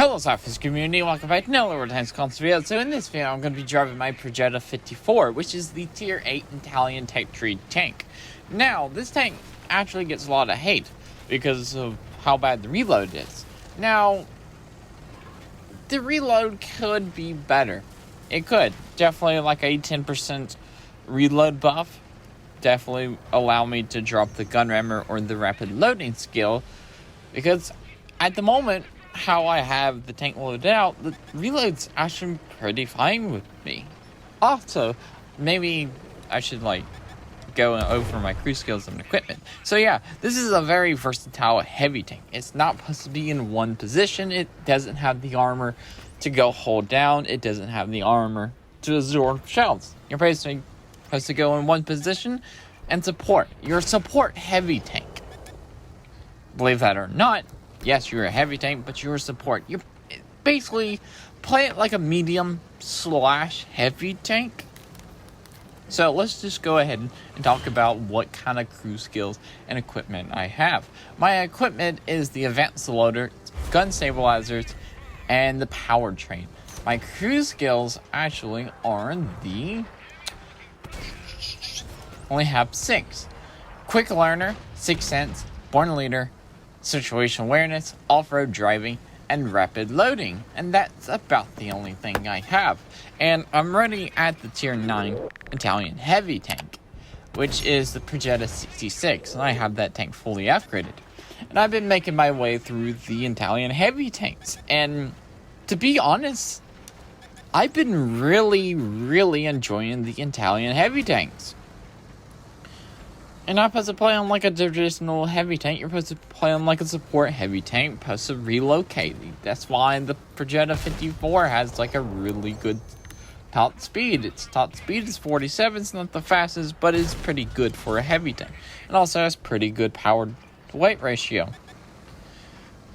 Hello SLAPAFISH community, welcome back to another Times Constant video. So in this video I'm going to be driving my Progetto 54, which is the tier 8 Italian type tree tank. Now, this tank actually gets a lot of hate because of how bad the reload is. Now, the reload could be better. It could. Definitely like a 10% reload buff. Definitely allow me to drop the gun rammer or the rapid loading skill, because at the moment how I have the tank loaded out, the reload's actually pretty fine with me. Also, maybe I should go over my crew skills and equipment. So yeah, this is a very versatile heavy tank. It's not supposed to be in one position. It doesn't have the armor to go hold down. It doesn't have the armor to absorb shells. You're basically supposed to go in one position and support. You're a support heavy tank. Believe that or not, yes, you're a heavy tank, but you're a support. You basically play it like a medium/heavy tank. So let's just go ahead and talk about what kind of crew skills and equipment I have. My equipment is the advanced loader, gun stabilizers, and the powertrain. My crew skills actually are only have 6. Quick learner, 6th sense, born leader, situation awareness, off-road driving, and rapid loading. And that's about the only thing I have. And I'm already at the tier 9 Italian heavy tank, which is the Progetto 66, and I have that tank fully upgraded. And I've been making my way through the Italian heavy tanks, and to be honest, I've been really enjoying the Italian heavy tanks. You're not supposed to play on like a traditional heavy tank. You're supposed to play on like a support heavy tank, supposed to relocate. That's why the Progetto 54 has like a really good top speed. Its top speed is 47. It's not the fastest, but it's pretty good for a heavy tank. It also has pretty good power to weight ratio.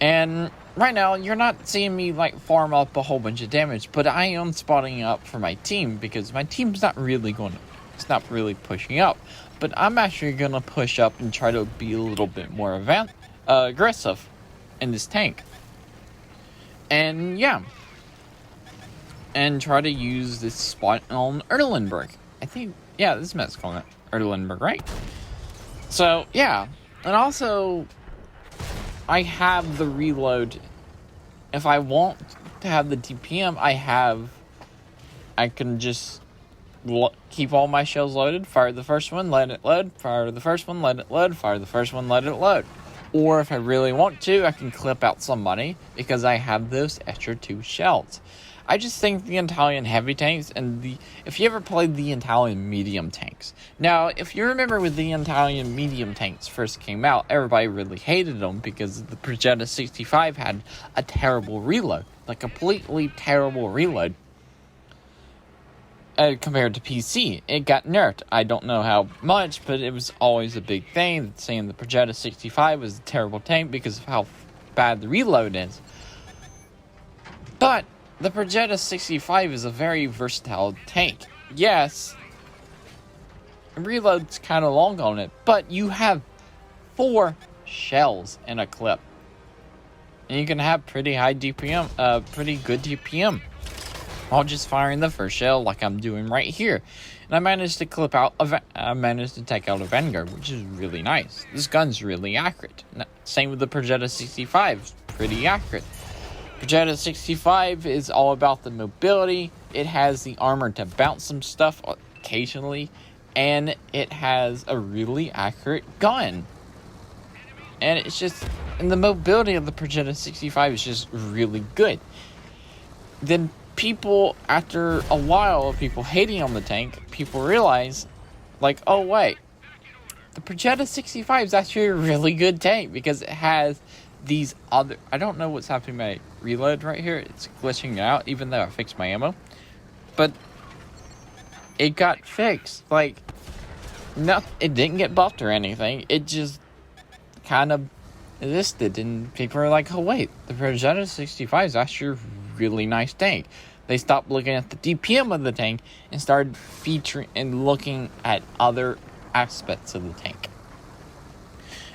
And right now, you're not seeing me like farm up a whole bunch of damage, but I am spotting up for my team because my team's not really it's not really pushing up. But I'm actually going to push up and try to be a little bit more aggressive in this tank. And yeah. And try to use this spot on Erlenberg. I think, yeah, this map's called Erlenberg, right? So, yeah. And also, I have the reload. If I want to have the DPM, I can just keep all my shells loaded, fire the first one, let it load, fire the first one, let it load, fire the first one, let it load. Or if I really want to, I can clip out somebody because I have those extra 2 shells. I just think the Italian heavy tanks and if you ever played the Italian medium tanks. Now, if you remember when the Italian medium tanks first came out, everybody really hated them because the Progetto 65 had a terrible reload, like completely terrible reload. Compared to PC, it got nerfed. I don't know how much, but it was always a big thing saying the Progetto 65 was a terrible tank because of how bad the reload is. But the Progetto 65 is a very versatile tank. Yes, reload's kind of long on it, but you have 4 shells in a clip, and you can have pretty high DPM, pretty good DPM. While just firing the first shell like I'm doing right here. And I managed to take out a Vanguard, which is really nice. This gun's really accurate. Same with the Progetto 65, it's pretty accurate. Progetto 65 is all about the mobility. It has the armor to bounce some stuff occasionally. And it has a really accurate gun. And it's just, and the mobility of the Progetto 65 is just really good. Then people, after a while of people hating on the tank, people realize, like, oh wait, the Progetto 65 is actually a really good tank because it has these other, I don't know what's happening to my reload right here, it's glitching out even though I fixed my ammo, but it got fixed. Like, no, it didn't get buffed or anything, it just kind of existed, and people are like, oh wait, the Progetto 65 is actually a really nice tank. They stopped looking at the DPM of the tank and started featuring and looking at other aspects of the tank.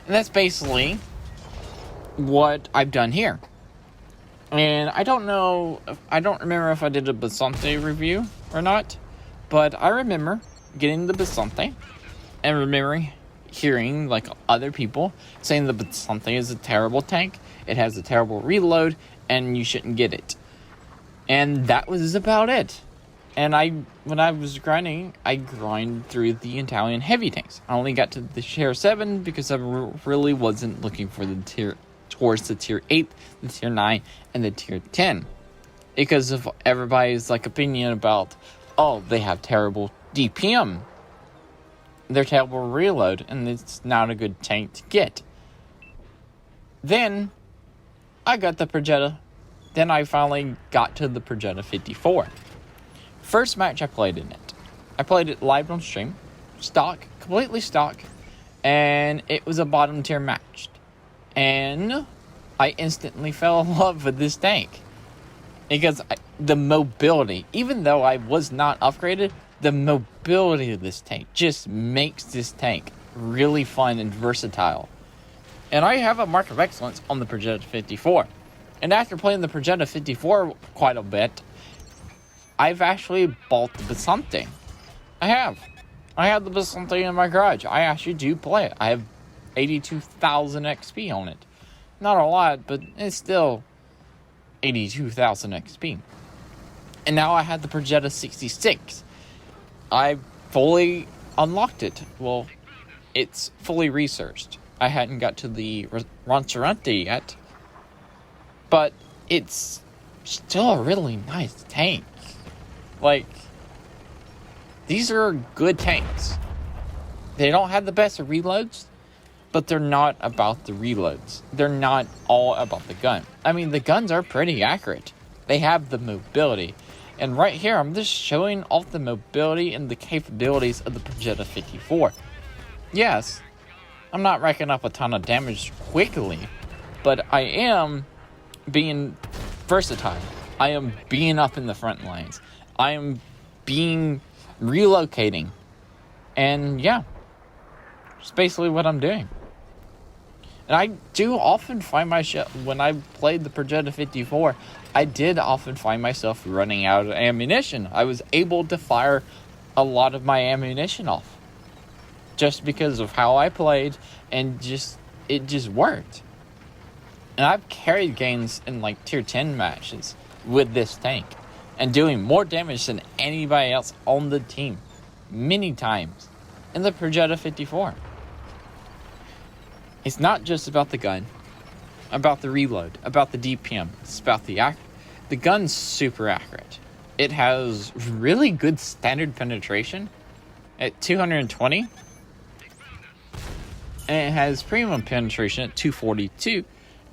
And that's basically what I've done here. And I don't remember if I did a Basante review or not, but I remember getting the Basante and remembering hearing like other people saying the Basante is a terrible tank, it has a terrible reload, and you shouldn't get it. And that was about it. And when I was grinding, I grind through the Italian heavy tanks. I only got to the tier 7 because I really wasn't looking for towards the tier 8, the tier 9, and the tier 10. Because of everybody's like opinion about, oh, they have terrible DPM. They're terrible reload, and it's not a good tank to get. Then, I got the Progetto. Then I finally got to the Progetto 54. First match I played in it. I played it live on stream. Stock, completely stock. And it was a bottom tier match. And I instantly fell in love with this tank. Because the mobility, even though I was not upgraded, the mobility of this tank just makes this tank really fun and versatile. And I have a mark of excellence on the Progetto 54. And after playing the Progetto 54 quite a bit, I've actually bought the Basante. I have the Basante in my garage. I actually do play it. I have 82,000 XP on it. Not a lot, but it's still 82,000 XP. And now I have the Progetto 66. I fully unlocked it. Well, it's fully researched. I hadn't got to the Roncerante yet. But it's still a really nice tank. Like, these are good tanks. They don't have the best of reloads, but they're not about the reloads. They're not all about the gun. I mean, the guns are pretty accurate. They have the mobility. And right here, I'm just showing off the mobility and the capabilities of the Progetto 54. Yes, I'm not racking up a ton of damage quickly, but I am being versatile. I am being up in the front lines. I am relocating. And yeah, it's basically what I'm doing. And I do often find myself, when I played the Progetto 54, I did often find myself running out of ammunition. I was able to fire a lot of my ammunition off. Just because of how I played, and it just worked. And I've carried games in like tier 10 matches with this tank. And doing more damage than anybody else on the team. Many times. In the Progetto 54. It's not just about the gun. About the reload. About the DPM. It's about the gun's super accurate. It has really good standard penetration. At 220. And it has premium penetration at 242.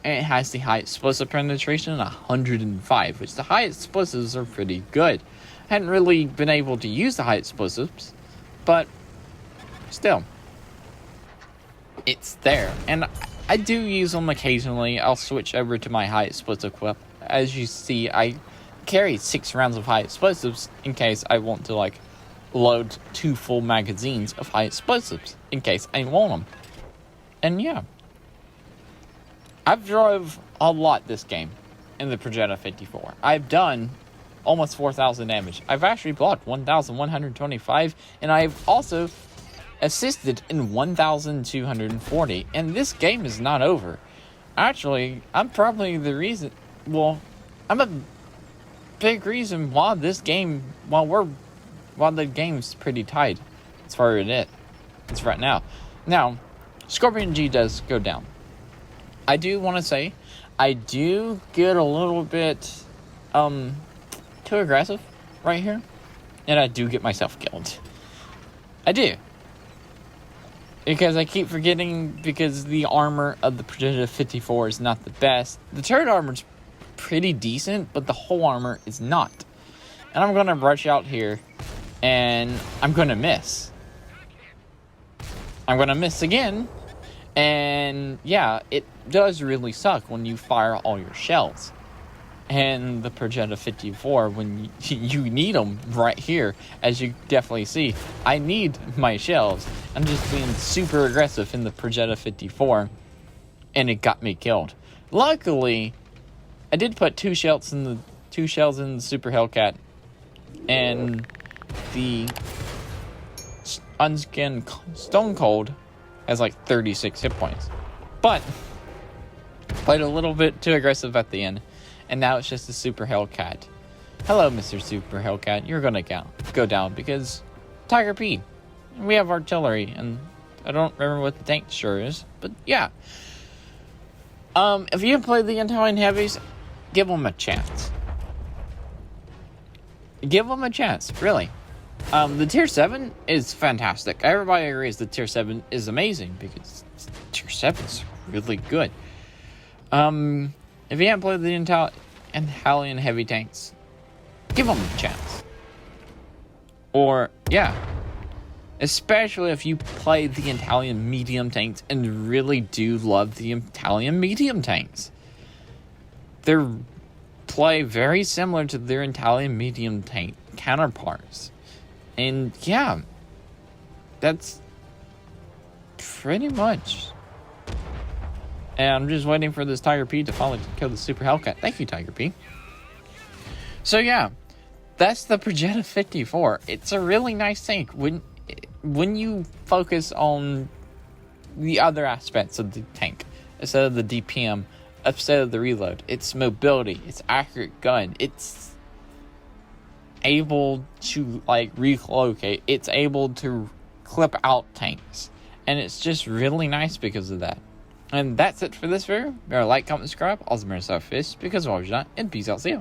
And it has the high explosive penetration at 105, which the high explosives are pretty good. I hadn't really been able to use the high explosives, but still, it's there. And I do use them occasionally. I'll switch over to my high explosive equip. As you see, I carry 6 rounds of high explosives in case I want to like load 2 full magazines of high explosives in case I want them. And yeah. I've drove a lot this game in the Progetto 54. I've done almost 4,000 damage. I've actually blocked 1,125, and I've also assisted in 1,240. And this game is not over. Actually, I'm probably the reason. Well, I'm a big reason why this game, while the game's pretty tight, as far as it's right now. Now, Scorpion G does go down. I do want to say, I do get a little bit too aggressive right here, and I do get myself killed. I do. Because I keep forgetting, because the armor of the Progetto 54 is not the best. The turret armor's pretty decent, but the whole armor is not. And I'm going to rush out here, and I'm going to miss. I'm going to miss again. And yeah, it does really suck when you fire all your shells. And the Progetto 54, when you need them right here, as you definitely see, I need my shells. I'm just being super aggressive in the Progetto 54, and it got me killed. Luckily, I did put two shells in the Super Hellcat, and the unskinned Stone Cold has like 36 hit points. But played a little bit too aggressive at the end, and now it's just a Super Hellcat. Hello, Mr. Super Hellcat. You're gonna go down because Tiger P. We have artillery, and I don't remember what the tank sure is, but yeah. If you play the Italian heavies, give them a chance. Give them a chance, really. The Tier 7 is fantastic. Everybody agrees the Tier 7 is amazing because Tier 7 is really good. If you haven't played the Italian heavy tanks, give them a chance. Or, yeah. Especially if you play the Italian medium tanks and really do love the Italian medium tanks. They play very similar to their Italian medium tank counterparts. And yeah, that's pretty much. And I'm just waiting for this Tiger P to finally kill the Super Hellcat. Thank you, Tiger P. So yeah, that's the Progetto 54. It's a really nice tank when you focus on the other aspects of the tank, instead of the DPM, instead of the reload. It's mobility, it's accurate gun, it's able to like relocate, it's able to clip out tanks, and it's just really nice because of that. And that's it for this video. Remember, like, comment, subscribe. Also, remember, SLAPAFISH, because of always not, and peace out, see ya.